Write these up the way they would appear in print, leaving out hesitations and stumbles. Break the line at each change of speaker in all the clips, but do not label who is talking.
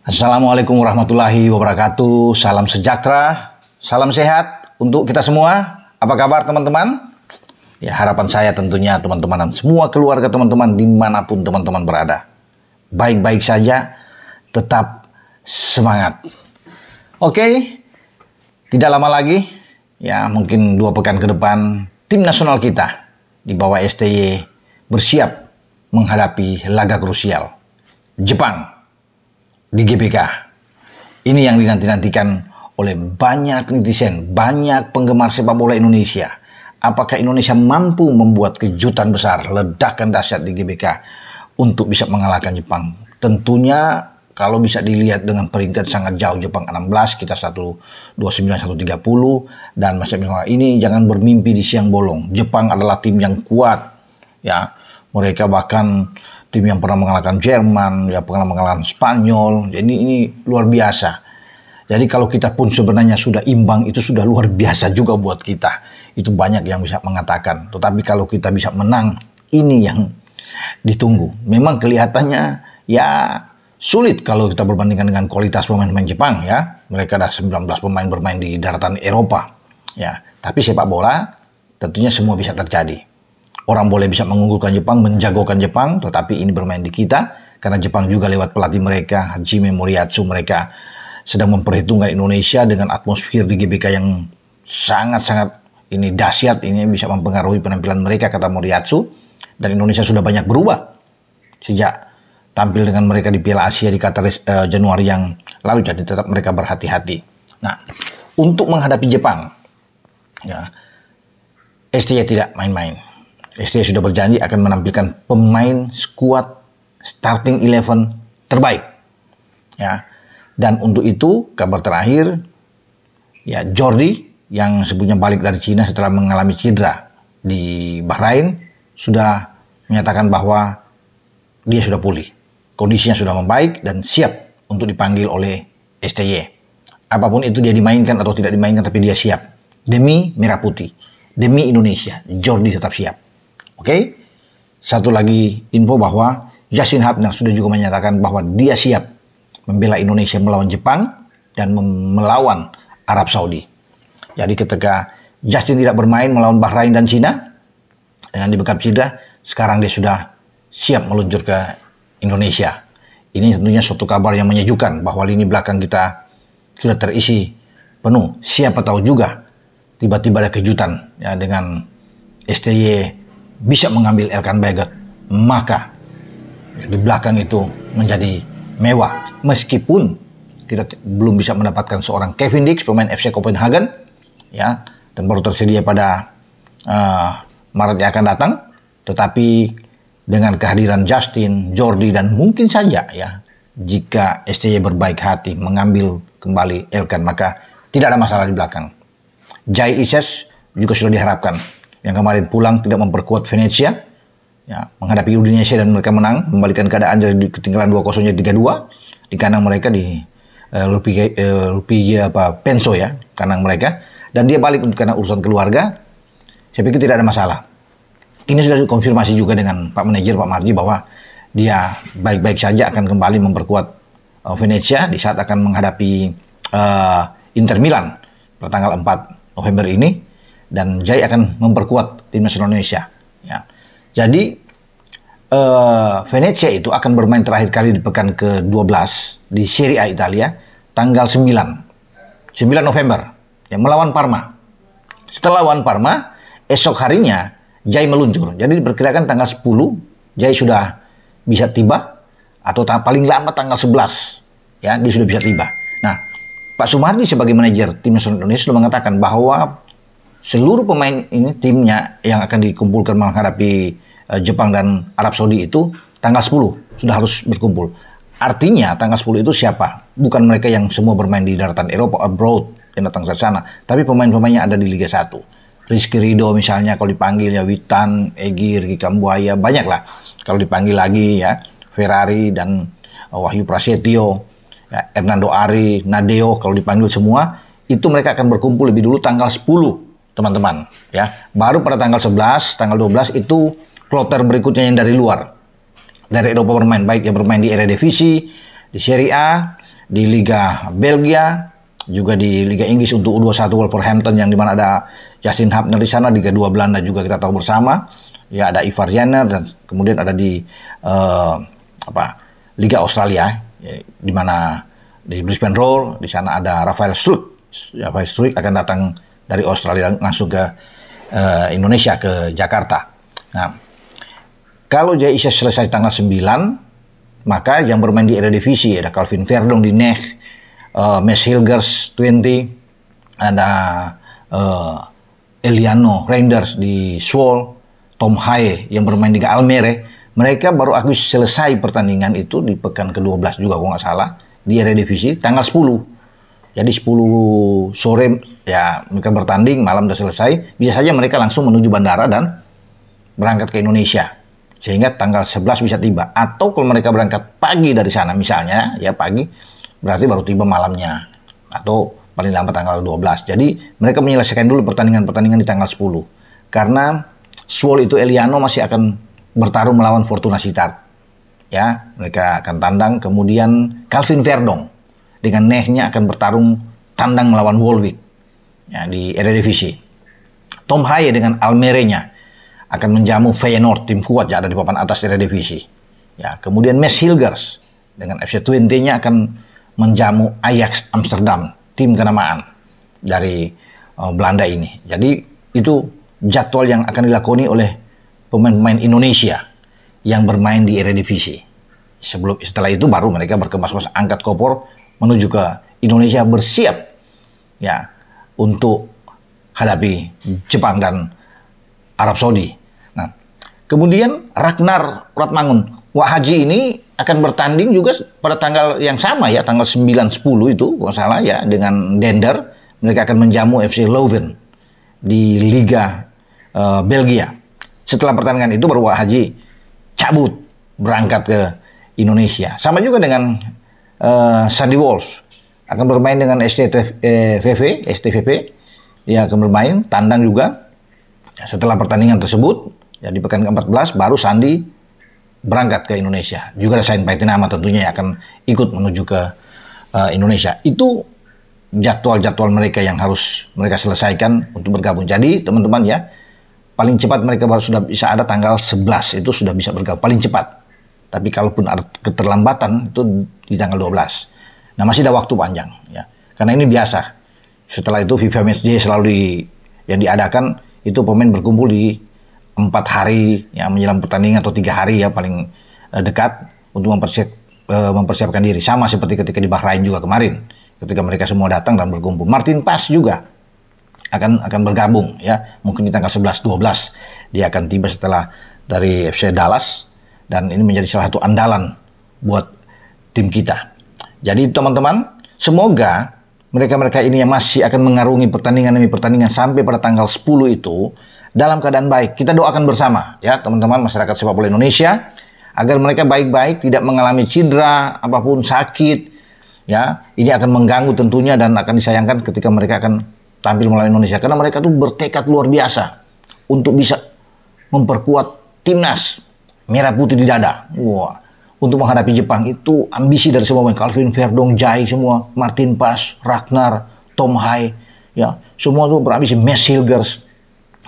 Assalamualaikum warahmatullahi wabarakatuh. Salam sejahtera, salam sehat untuk kita semua. Apa kabar teman-teman? Ya, harapan saya tentunya teman-teman dan semua keluarga teman-teman dimanapun teman-teman berada, baik-baik saja, tetap semangat. Oke, tidak lama lagi, ya mungkin 2 pekan ke depan, tim nasional kita di bawah STY bersiap menghadapi laga krusial Jepang di GBK. Ini yang dinanti-nantikan oleh banyak netizen, banyak penggemar sepak bola Indonesia. Apakah Indonesia mampu membuat kejutan besar, ledakan dahsyat di GBK untuk bisa mengalahkan Jepang? Tentunya kalau bisa dilihat dengan peringkat sangat jauh, Jepang 16, kita 129, 130, dan macam ini jangan bermimpi di siang bolong. Jepang adalah tim yang kuat, ya. Mereka bahkan tim yang pernah mengalahkan Jerman, ya pernah mengalahkan Spanyol. Jadi ini luar biasa. Jadi kalau kita pun sebenarnya sudah imbang, itu sudah luar biasa juga buat kita. Itu banyak yang bisa mengatakan. Tetapi kalau kita bisa menang, ini yang ditunggu. Memang kelihatannya ya sulit kalau kita berbandingkan dengan kualitas pemain-pemain Jepang, ya. Mereka ada 19 pemain bermain di daratan Eropa, ya. Tapi sepak bola tentunya semua bisa terjadi. Orang boleh bisa mengunggulkan Jepang, menjagokan Jepang, tetapi ini bermain di kita. Karena Jepang juga lewat pelatih mereka, Hajime Moriyasu, mereka sedang memperhitungkan Indonesia dengan atmosfer di GBK yang sangat-sangat ini dahsyat. Ini bisa mempengaruhi penampilan mereka, kata Moriyasu. Dan Indonesia sudah banyak berubah sejak tampil dengan mereka di Piala Asia di Qatar Januari yang lalu. Jadi tetap mereka berhati-hati. Nah, untuk menghadapi Jepang, ya, STY tidak main-main. STY sudah berjanji akan menampilkan pemain skuad starting 11 terbaik, ya. Dan untuk itu kabar terakhir, ya, Jordi yang sebelumnya balik dari Cina setelah mengalami cedera di Bahrain sudah menyatakan bahwa dia sudah pulih, kondisinya sudah membaik dan siap untuk dipanggil oleh STY. Apapun itu dia dimainkan atau tidak dimainkan, tapi dia siap demi Merah Putih, demi Indonesia. Jordi tetap siap. Oke, satu lagi info bahwa Justin Hubner sudah juga menyatakan bahwa dia siap membela Indonesia melawan Jepang dan melawan Arab Saudi. Jadi ketika Justin tidak bermain melawan Bahrain dan Cina dengan dibekap cedera, sekarang dia sudah siap meluncur ke Indonesia. Ini tentunya suatu kabar yang menyejukkan bahwa lini belakang kita sudah terisi penuh. Siapa tahu juga tiba-tiba ada kejutan, ya, dengan STY bisa mengambil Elkan Baggett, maka di belakang itu menjadi mewah. Meskipun kita belum bisa mendapatkan seorang Kevin Dix, pemain FC Copenhagen, ya, dan baru tersedia pada Maret yang akan datang, tetapi dengan kehadiran Justin, Jordi, dan mungkin saja, ya, jika STY berbaik hati mengambil kembali Elkan, maka tidak ada masalah di belakang. Jai Ises juga sudah diharapkan, yang kemarin pulang tidak memperkuat Venezia, ya, menghadapi Udinese dan mereka menang, membalikan keadaan dari ketinggalan 2-0 jadi 3-2 di kandang mereka di Lupigia Penso, ya, kandang mereka, dan dia balik untuk karena urusan keluarga. Saya pikir tidak ada masalah. Ini sudah dikonfirmasi juga dengan Pak Manajer, Pak Marji, bahwa dia baik-baik saja akan kembali memperkuat Venezia di saat akan menghadapi Inter Milan pada tanggal 4 November ini. Dan Jai akan memperkuat tim nasional Indonesia, ya. Jadi Venezia itu akan bermain terakhir kali di pekan ke-12 di Serie A Italia tanggal 9 November, ya, melawan Parma. Setelah lawan Parma, esok harinya Jai meluncur. Jadi diperkirakan tanggal 10 Jai sudah bisa tiba, atau paling lambat tanggal 11, ya, dia sudah bisa tiba. Nah, Pak Sumardi sebagai manajer tim nasional Indonesia sudah mengatakan bahwa seluruh pemain ini timnya yang akan dikumpulkan menghadapi Jepang dan Arab Saudi itu tanggal 10 sudah harus berkumpul. Artinya tanggal 10 itu siapa? Bukan mereka yang semua bermain di daratan Eropa, abroad, yang datang ke sana. Tapi pemain-pemainnya ada di Liga 1. Rizky Ridho misalnya kalau dipanggil, ya, Witan, Egy, Ricky Kambuaya, banyak lah. Kalau dipanggil lagi, ya, Ferrari dan Wahyu Prasetyo, ya, Hernando Ari, Nadeo, kalau dipanggil semua, itu mereka akan berkumpul lebih dulu tanggal 10. Teman-teman, ya, baru pada tanggal 11, tanggal 12 itu kloter berikutnya yang dari luar, dari Eropa bermain, baik yang bermain di Eredivisie, di Serie A, di Liga Belgia, juga di Liga Inggris untuk U21 Wolverhampton yang dimana ada Justin Hubner di sana. Liga 2 Belanda juga kita tahu bersama, ya ada Ivar Jenner, dan kemudian ada di Liga Australia, ya, di mana di Brisbane Roar di sana ada Rafael Struijk. Rafael Struijk akan datang dari Australia langsung ke Indonesia, ke Jakarta. Nah, kalau JIC selesai tanggal 9, maka yang bermain di Eredivisie ada Calvin Verdong di NEC, Mads Hilgers 20, ada Eliano Reinders di Zwolle, Tom Haye yang bermain di Almere. Mereka baru habis selesai pertandingan itu di pekan ke-12 juga kalau nggak salah di Eredivisie tanggal 10. Jadi 10 sore ya mereka bertanding, malam udah selesai. Bisa saja mereka langsung menuju bandara dan berangkat ke Indonesia. Sehingga tanggal 11 bisa tiba. Atau kalau mereka berangkat pagi dari sana misalnya, ya pagi, berarti baru tiba malamnya. Atau paling lambat tanggal 12. Jadi mereka menyelesaikan dulu pertandingan-pertandingan di tanggal 10. Karena Zwolle itu Eliano masih akan bertarung melawan Fortuna Sittard. Ya, mereka akan tandang. Kemudian Calvin Verdong dengan NEC-nya akan bertarung tandang melawan Wolwijk, ya, di Eredivisie. Tom Haye dengan Almere-nya akan menjamu Feyenoord, tim kuat yang ada di papan atas Eredivisie. Ya, kemudian Mads Hilgers dengan FC Twente-nya akan menjamu Ajax Amsterdam, tim kenamaan dari Belanda ini. Jadi itu jadwal yang akan dilakoni oleh pemain-pemain Indonesia yang bermain di Eredivisie. Setelah itu baru mereka berkemas-kemas angkat kopor menuju ke Indonesia, bersiap ya untuk hadapi Jepang dan Arab Saudi. Nah, kemudian Ragnar Ratmangun Wak Haji ini akan bertanding juga pada tanggal yang sama ya, tanggal 9-10 itu kalau salah ya, dengan Dender. Mereka akan menjamu FC Leuven di Liga Belgia. Setelah pertandingan itu baru Wak Haji cabut berangkat ke Indonesia. Sama juga dengan Sandy Walsh akan bermain dengan STVV, dia akan bermain tandang juga. Setelah pertandingan tersebut, ya di pekan ke-14 baru Sandy berangkat ke Indonesia. Juga ada Sain Paitinama tentunya yang akan ikut menuju ke Indonesia. Itu jadwal-jadwal mereka yang harus mereka selesaikan untuk bergabung. Jadi teman-teman ya, paling cepat mereka baru sudah bisa ada tanggal 11 itu sudah bisa bergabung paling cepat. Tapi kalaupun ada keterlambatan itu di tanggal 12. Nah, masih ada waktu panjang ya. Karena ini biasa. Setelah itu FIFA Matchday selalu yang diadakan itu pemain berkumpul di 4 hari ya menjelang pertandingan, atau 3 hari ya paling dekat untuk mempersiapkan diri. Sama seperti ketika di Bahrain juga kemarin, ketika mereka semua datang dan berkumpul. Martin Paes juga akan bergabung ya. Mungkin di tanggal 11-12 dia akan tiba setelah dari FC Dallas. Dan ini menjadi salah satu andalan buat tim kita. Jadi teman-teman, semoga mereka-mereka ini yang masih akan mengarungi pertandingan demi pertandingan sampai pada tanggal 10 itu dalam keadaan baik. Kita doakan bersama ya teman-teman masyarakat sepak bola Indonesia, agar mereka baik-baik, tidak mengalami cedera apapun, sakit. Ya, ini akan mengganggu tentunya dan akan disayangkan ketika mereka akan tampil melawan Indonesia. Karena mereka tuh bertekad luar biasa untuk bisa memperkuat timnas merah putih di dada. Wah, untuk menghadapi Jepang itu ambisi dari semua pemain. Calvin Verdong, Jai semua, Martin Paes, Ragnar, Tom Haye, ya semua itu berambisi. Mads Hilgers,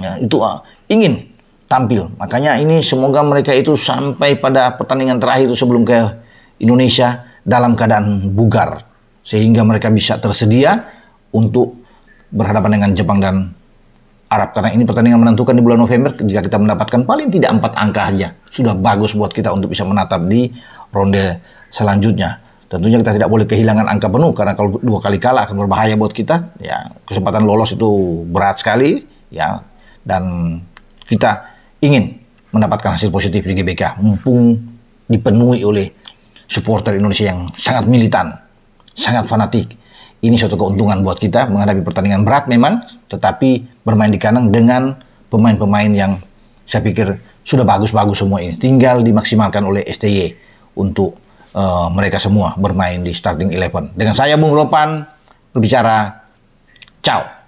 ya itu ingin tampil. Makanya ini semoga mereka itu sampai pada pertandingan terakhir itu sebelum ke Indonesia dalam keadaan bugar, sehingga mereka bisa tersedia untuk berhadapan dengan Jepang dan Arab. Karena ini pertandingan menentukan di bulan November. Jika kita mendapatkan paling tidak 4 angka aja, sudah bagus buat kita untuk bisa menatap di ronde selanjutnya. Tentunya kita tidak boleh kehilangan angka penuh, karena kalau 2 kali kalah akan berbahaya buat kita. Ya, kesempatan lolos itu berat sekali ya, dan kita ingin mendapatkan hasil positif di GBK mumpung dipenuhi oleh supporter Indonesia yang sangat militan, sangat fanatik. Ini suatu keuntungan buat kita menghadapi pertandingan berat memang, tetapi bermain di kandang dengan pemain-pemain yang saya pikir sudah bagus-bagus semua ini. Tinggal dimaksimalkan oleh STY untuk mereka semua bermain di starting 11. Dengan saya Bung Ropan berbicara, ciao.